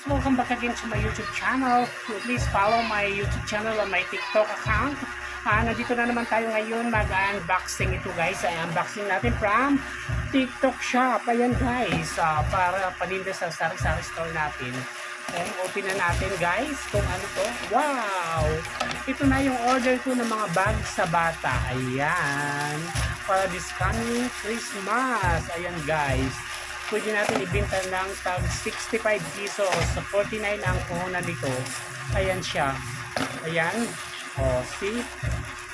welcome back again to my YouTube channel. Please follow my YouTube channel and my TikTok account. Nandito na naman tayo ngayon mag-unboxing ito guys. Ay unboxing natin from TikTok shop. Ayan guys, para paninda sa sari-sari store natin. Ayan, open na natin guys kung ano to. Wow! Ito na yung order ko ng mga bag sa bata. Ayan. Para this coming Christmas. Ayan guys. Pwede natin ibenta ng tag 65 pesos. So 49 ang puhunan nito. Ayan siya. Ayan. O, see?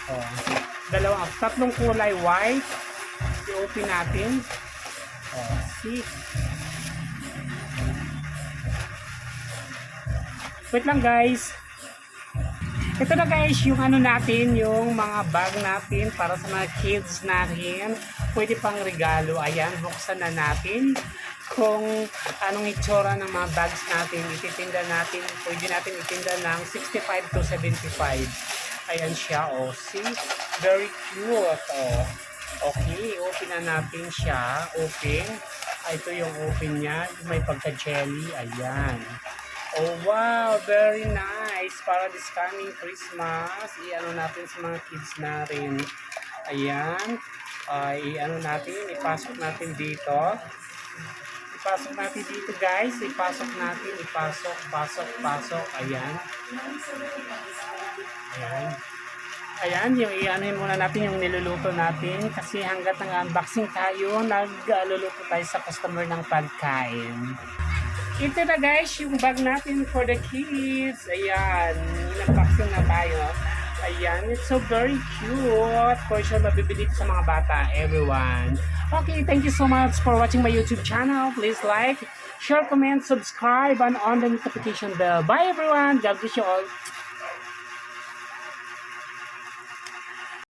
O, tatlong kulay white. I-open natin. O, see? Wait lang guys. Ito na guys, yung ano natin, yung mga bag natin para sa mga kids natin. Pwede pang regalo. Ayan, buksan na natin kung anong itsura ng mga bags natin. Ititinda natin, pwede natin itinda ng 65 to 75. Ayan siya, oh, see? Very cute, oh. Okay, open na natin siya. Open. Ito yung open niya. May pagka-jelly. Ayan. Oh wow, very nice. Para this coming Christmas, i-ano natin sa mga kids natin. Ayan. I-ano natin, ipasok natin dito. Ipasok natin dito guys. Ipasok natin, pasok. Ayan. Ayan. Ayan, yung i-anuhin muna natin yung niluluto natin. Kasi hanggat nang-unboxing tayo, nagluluto tayo sa customer ng pagkain. Ito na guys, yung bag natin for the kids. Ayan, unboxing na tayo. Ayan, it's so very cute. For sure, mabibili ito sa mga bata, everyone. Okay, thank you so much for watching my YouTube channel. Please like, share, comment, subscribe, and on the notification bell. Bye everyone. God bless you all.